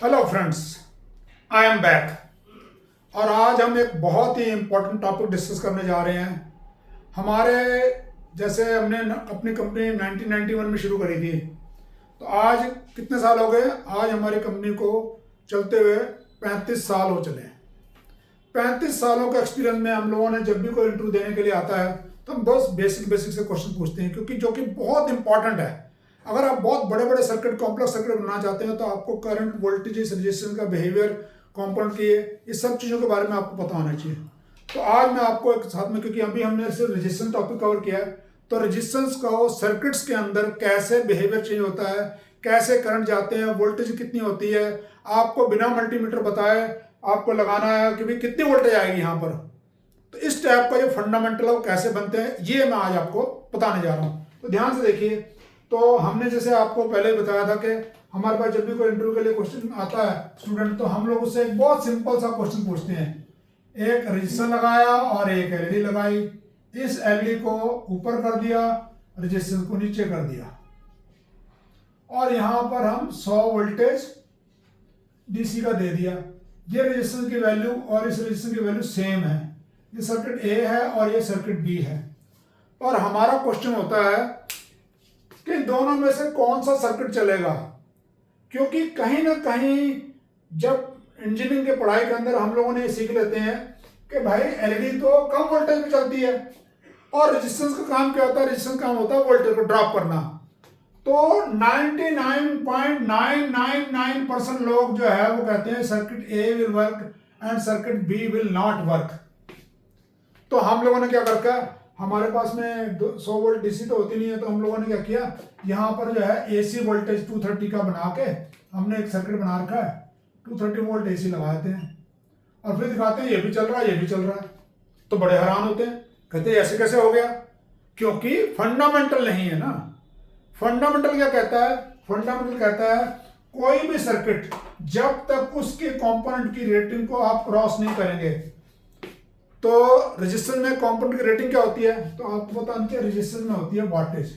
Hello friends, I am back. और आज हम एक बहुत ही इम्पोर्टेंट टॉपिक डिस्कस करने जा रहे हैं। हमारे जैसे हमने अपनी कंपनी 1991 में शुरू करी थी, तो आज कितने साल हो गए? आज हमारी कंपनी को चलते हुए 35 साल हो चले हैं। 35 सालों का एक्सपीरियंस में हम लोगों ने जब भी कोई इंटरव्यू देने के लिए आता है तो हम बस बेसिक बेसिक से क्वेश्चन पूछते हैं, क्योंकि जो कि बहुत इंपॉर्टेंट है। अगर आप बहुत बड़े बड़े सर्किट, कॉम्प्लेक्स सर्किट बनाना चाहते हैं तो आपको करंट, वोल्टेज, रेजिस्टेंस का बिहेवियर, कंपाउंड की, इस सब चीज़ों के बारे में आपको पता होना चाहिए। तो आज मैं आपको एक साथ में, क्योंकि अभी हमने सिर्फ रेजिस्टेंस टॉपिक कवर किया है, तो रेजिस्टेंस को सर्किट्स के अंदर कैसे बिहेवियर चेंज होता है, कैसे करंट जाते हैं, वोल्टेज कितनी होती है, आपको बिना मल्टीमीटर बताए आपको लगाना है कि भाई कितनी वोल्टेज आएगी यहाँ पर। तो इस टाइप का जो फंडामेंटल है वो कैसे बनते हैं, ये मैं आज आपको बताने जा रहा हूँ। तो ध्यान से देखिए। तो हमने जैसे आपको पहले ही बताया था कि हमारे पास जब भी कोई इंटरव्यू के लिए क्वेश्चन आता है स्टूडेंट, तो हम लोग उससे एक बहुत सिंपल सा क्वेश्चन पूछते हैं। एक रजिस्टर लगाया और एक एलईडी लगाई, इस एलईडी को ऊपर कर दिया, रजिस्टर को नीचे कर दिया, और यहां पर हम 100 वोल्टेज डीसी का दे दिया। ये रजिस्टेंस की वैल्यू और इस रजिस्टेंस की वैल्यू सेम है। ये सर्किट ए है और ये सर्किट बी है। और हमारा क्वेश्चन होता है कि दोनों में से कौन सा सर्किट चलेगा, क्योंकि कहीं ना कहीं जब इंजीनियरिंग के पढ़ाई के अंदर हम लोगों ने ये सीख लेते हैं कि भाई एलईडी तो कम वोल्टेज में चलती है, और रेजिस्टेंस का काम क्या होता है? रेजिस्टेंस का काम होता है वोल्टेज को ड्रॉप करना। तो 99.999% लोग जो है वो कहते हैं circuit A will work and circuit B will not work. तो हम लोगों ने क्या करके, हमारे पास में 100 वोल्ट डीसी तो होती नहीं है, तो हम लोगों ने क्या किया, यहाँ पर जो है एसी वोल्टेज 230 का बना के हमने एक सर्किट बना रखा है। 230 वोल्ट एसी लगाते हैं और फिर दिखाते हैं ये भी चल रहा है, ये भी चल रहा है। तो बड़े हैरान होते हैं, कहते हैं ऐसे कैसे हो गया? क्योंकि फंडामेंटल नहीं है ना। फंडामेंटल क्या कहता है? फंडामेंटल कहता है कोई भी सर्किट जब तक उसके कंपोनेंट की रेटिंग को आप क्रॉस नहीं करेंगे। तो रेजिस्टेंस में कंपोनेंट की रेटिंग क्या होती है? तो आपको पता नहीं, रेजिस्टेंस में होती है वाटेज।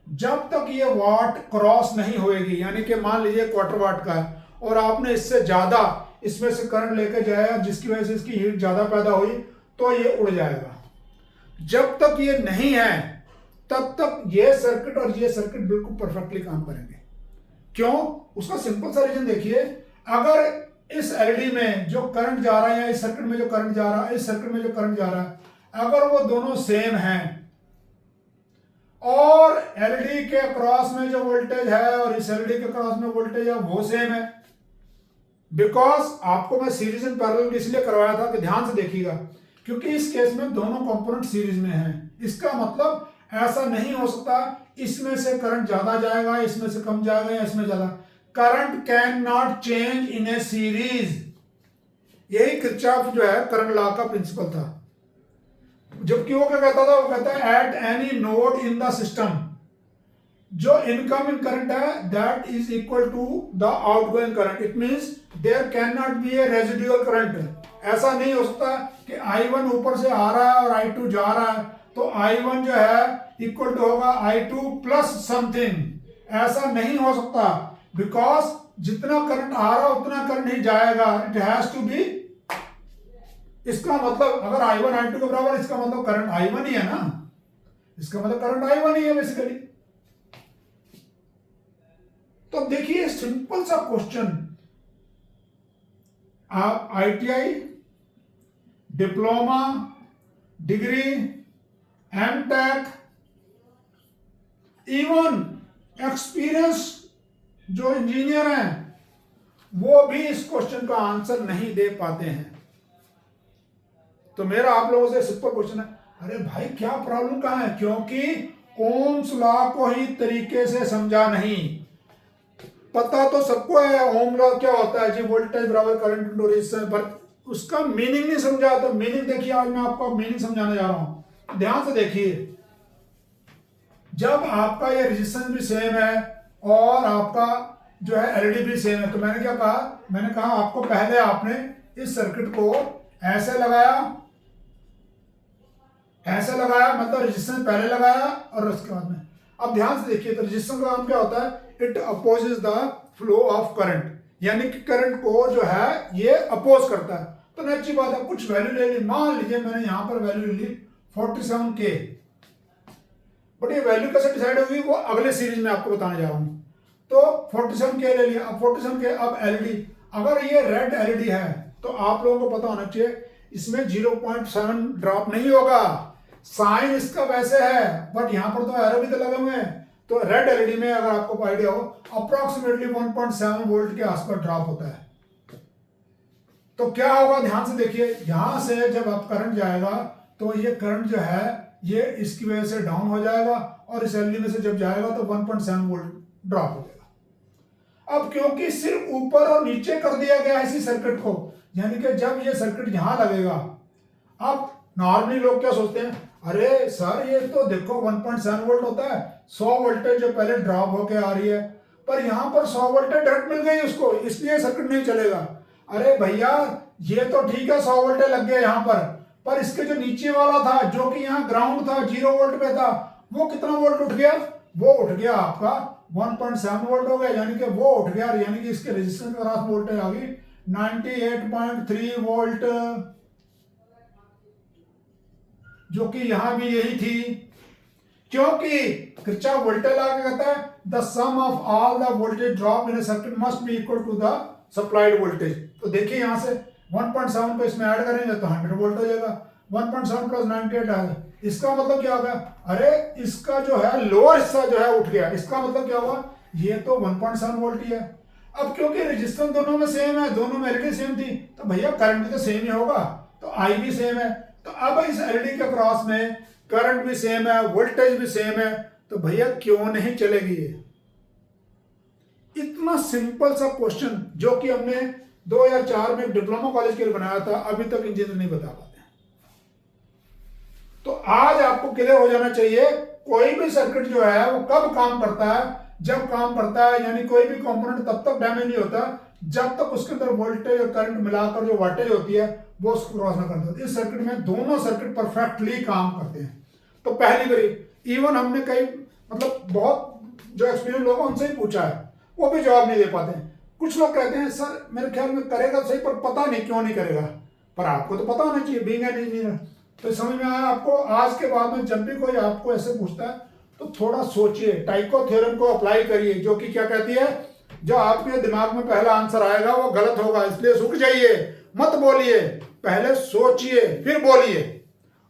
जब तक ये वाट क्रॉस नहीं होएगी, यानी कि मान लीजिए क्वार्टर वाट का है और आपने इससे ज्यादा इसमें से करंट लेकर जाया जिसकी वजह से इसकी हीट ज्यादा पैदा हुई, तो ये उड़ जाएगा। जब तक ये नहीं है तब तक ये सर्किट और ये सर्किट बिल्कुल परफेक्टली काम करेंगे। क्यों? उसका सिंपल सा रीजन देखिए। अगर इस एलईडी में जो करंट जा रहा है या इस सर्किट में जो करंट जा रहा है, इस सर्किट में जो करंट जा रहा है, अगर वो दोनों सेम हैं और एलईडी के क्रॉस में जो वोल्टेज है और इस एलईडी के क्रॉस में वोल्टेज है वो सेम है, बिकॉज आपको मैं सीरीज एंड पैरेलल इसलिए करवाया था कि ध्यान से देखिएगा, क्योंकि इस केस में दोनों कंपोनेंट सीरीज में हैं। इसका मतलब ऐसा नहीं हो सकता इसमें से करंट ज्यादा जाएगा, इसमें से कम जाएगा या इसमें ज्यादा। Current can not change in A series. यही किरचॉफ जो है करंट लॉ का प्रिंसिपल था। जबकि वो क्या कहता था? वो कहता है at any node in the system जो इनकमिंग करंट है that is equal to the outgoing current. It means there can not be a residual current. ऐसा नहीं हो सकता कि I1 ऊपर से आ रहा है और I2 जा रहा है तो I1 जो है इक्वल टू होगा I2 प्लस समथिंग। ऐसा नहीं हो सकता, बिकॉज जितना करंट आ रहा उतना करंट ही जाएगा। It has to be. इसका मतलब अगर I1 I2 के बराबर, इसका मतलब करंट I1 ही है ना। इसका मतलब करंट I1 ही है बेसिकली। तो देखिए सिंपल सा क्वेश्चन, आप ITI, diploma, degree, MTech, even experience जो इंजीनियर हैं वो भी इस क्वेश्चन का आंसर नहीं दे पाते हैं। तो मेरा आप लोगों से सिंपल क्वेश्चन है, अरे भाई क्या प्रॉब्लम कहां है? क्योंकि ओम्स लॉ को ही तरीके से समझा नहीं। पता तो सबको है ओम लॉ क्या होता है जी, वोल्टेज बराबर करंट इनटू रेजिस्टेंस, पर उसका मीनिंग नहीं समझा। तो मीनिंग देखिए, आज मैं आपको मीनिंग समझाने जा रहा हूं। ध्यान से देखिए। जब आपका ये रेजिस्टेंस भी सेम है और आपका जो है एलईडी भी सेम है, तो मैंने क्या कहा? मैंने कहा आपको पहले आपने इस सर्किट को ऐसे लगाया, ऐसे लगाया, मतलब रेजिस्टेंस पहले लगाया और उसके बाद में। अब ध्यान से देखिए, तो रेजिस्टेंस का काम क्या होता है? It opposes the flow of current, यानी कि करंट को जो है ये अपोज करता है। तो नेक्स्ट बात है, कुछ वैल्यू ले ली, मान लीजिए मैंने यहां पर वैल्यू ले ली 47K, बट ये वैल्यू कैसे डिसाइड होगी वो अगले सीरीज में आपको बताने जा रहा हूं। तो 47K ले लिया। अब 47K, अब एलईडी, अगर ये रेड एलईडी है तो आप लोगों को पता होना चाहिए इसमें 0.7 ड्रॉप नहीं होगा। साइन इसका वैसे है, बट यहां पर तो एरो भी तो लगे हुए हैं। तो रेड एलईडी में अगर आपको आइडिया हो, अप्रोक्सीमेटली 1.7 वोल्ट के आसपास ड्रॉप होता है। तो क्या होगा, ध्यान से देखिए, यहां से जब आप करंट जाएगा तो ये करंट जो है ये इसकी वजह से डाउन हो जाएगा, और इस एलईडी में से जब जाएगा तो 1.7 वोल्ट ड्रॉप हो जाएगा। अब क्योंकि सिर्फ ऊपर और नीचे कर दिया गया है इसी सर्किट को, यानी कि जब ये सर्किट यहां लगेगा, अब नॉर्मली लोग क्या सोचते हैं, अरे सर ये तो देखो 1.7 वोल्ट होता है, 100 वोल्टेज जो पहले ड्रॉप होके आ रही है, पर यहां पर 100 वोल्टेज डायरेक्ट मिल गई उसको, इसलिए सर्किट नहीं चलेगा। अरे भैया ये तो ठीक है 100 वोल्टेज लग गया यहां पर इसके जो नीचे वाला था जो कि यहाँ ग्राउंड था 0 वोल्ट पे था, वो कितना वोल्ट उठ गया, वो उठ गया आपका 1.7 वोल्ट हो गया, यानी कि वो उठ गया, यानी कि इसके रेजिस्टेंस के क्रॉस वोल्टेज आ गई 98.3 वोल्ट, जो कि यहां भी यही थी, क्योंकि किरचॉफ वोल्टेज लॉ क्या कहता है, the sum of all the voltage drop in a circuit must be equal to the supplied voltage. तो देखिए यहां से 1.7 को इसमें ऐड करेंगे तो 100 वोल्ट हो जाएगा, 1.7 प्लस 98 आएगा। इसका मतलब क्या होगा, अरे इसका जो है लोअर हिस्सा जो है उठ गया, इसका मतलब क्या हुआ, ये तो 1.7 वोल्ट ही है। अब क्योंकि रेजिस्टेंस दोनों में सेम है, दोनों में एलईडी सेम थी, तो भैया करंट भी तो सेम ही होगा, तो आई भी सेम है। तो अब इस एलईडी के क्रॉस में करंट भी सेम है, वोल्टेज भी सेम है, तो भैया क्यों नहीं चलेगी ये। इतना सिंपल सा क्वेश्चन जो कि हमने 2004 में डिप्लोमा कॉलेज के लिए बनाया था, अभी तक इंजीनियर नहीं बता पाते। तो आज आपको क्लियर हो जाना चाहिए, कोई भी सर्किट जो है वो कब काम करता है, जब काम करता है, यानी कोई भी कंपोनेंट तब तक डैमेज नहीं होता जब तक उसके अंदर वोल्टेज और करंट मिलाकर जो वाटेज होती है वो उसको क्रॉस ना करते। इस सर्किट में दोनों सर्किट परफेक्टली काम करते हैं। तो पहली बारी इवन हमने कई मतलब बहुत जो एक्सपीरियंस लोग उनसे ही पूछा है, वो भी जवाब नहीं दे पाते हैं। कुछ लोग कहते हैं सर मेरे ख्याल में करेगा सही, पर पता नहीं क्यों नहीं करेगा। पर आपको तो पता होना चाहिए, बीइंग एन इंजीनियर। तो समझ में आया आपको। आज के बाद में जब भी कोई आपको ऐसे पूछता है तो थोड़ा सोचिए, टाइको थ्योरम को अप्लाई करिए, जो कि क्या कहती है, जो आपके दिमाग में पहला आंसर आएगा वो गलत होगा, इसलिए रुक जाइए, मत बोलिए, पहले सोचिए फिर बोलिए।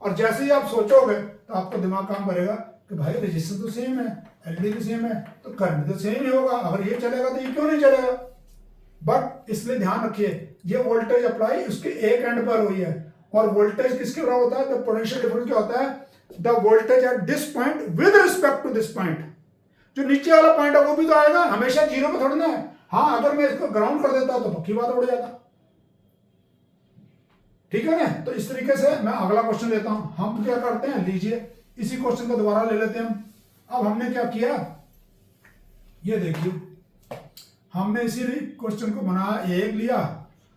और जैसे ही आप सोचोगे तो आपका दिमाग काम करेगा कि भाई रजिस्टर तो सेम है, एलईडी भी सेम है, तो करंट तो सेम ही होगा, अगर ये चलेगा तो ये क्यों नहीं चलेगा। बट इसलिए ध्यान रखिए, ये वोल्टेज अप्लाई उसके एक एंड पर हुई है, और वोल्टेज किसके बराबर होता है, तो पोटेंशियल डिफरेंस क्या होता है, the voltage at this point with respect to this point. जो नीचे वाला पॉइंट है वो भी तो आएगा, हमेशा जीरो पे थोड़ा ना है। हाँ अगर मैं इसको ग्राउंड कर देता तो पक्की बात उड़ जाता, ठीक है ना। तो इस तरीके से मैं अगला क्वेश्चन लेता हूं। हम क्या करते हैं, लीजिए इसी क्वेश्चन को दोबारा ले लेते हैं। अब हमने क्या किया, ये देखिए, हमने इसी क्वेश्चन को बनाया, एक लिया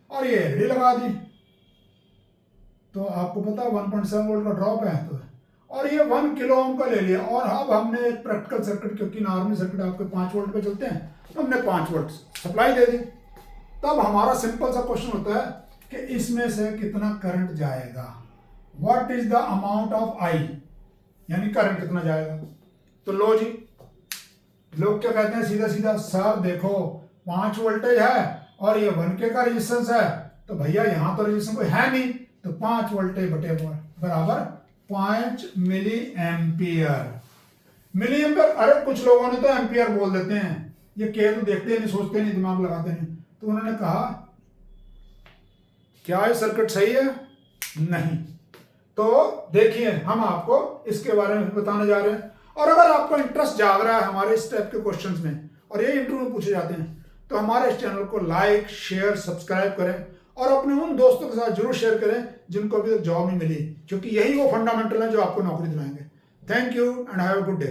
और ये एलईडी लगा दी। तो आपको पता 1.7 वोल्ट का ड्रॉप है, तो और ये 1 किलो ओम का ले लिया। और अब हमने एक प्रैक्टिकल सर्किट, क्योंकि नॉर्मल सर्किट आपके 5 वोल्ट पे चलते हैं, तो हमने 5 वोल्ट सप्लाई दे दी। तब हमारा सिंपल सा क्वेश्चन होता है कि इसमें से कितना करंट जाएगा, what is the amount of I, यानी करंट कितना जाएगा। तो लो जी, लोग क्या कहते हैं सीधा सीधा, सर देखो 5 वोल्टेज है और ये 1K का रेजिस्टेंस है, तो भैया यहां तो रेजिस्टेंस कोई है नहीं, तो 5 वोल्टेज बटे बराबर 5 मिली एम्पियर। मिली एम्पियर, अरे कुछ लोगों ने तो एम्पियर बोल देते हैं, ये के तो देखते नहीं, सोचते नहीं, दिमाग लगाते नहीं। तो उन्होंने कहा क्या ये सर्किट सही है, नहीं। तो देखिए हम आपको इसके बारे में बताने जा रहे हैं। और अगर आपको इंटरेस्ट जाग रहा है हमारे इस टाइप के क्वेश्चंस में, और ये इंटरव्यू में पूछे जाते हैं, तो हमारे इस चैनल को लाइक शेयर सब्सक्राइब करें, और अपने उन दोस्तों के साथ जरूर शेयर करें जिनको अभी तक जॉब नहीं मिली, क्योंकि यही वो फंडामेंटल है जो आपको नौकरी दिलाएंगे। Thank you and have a good day.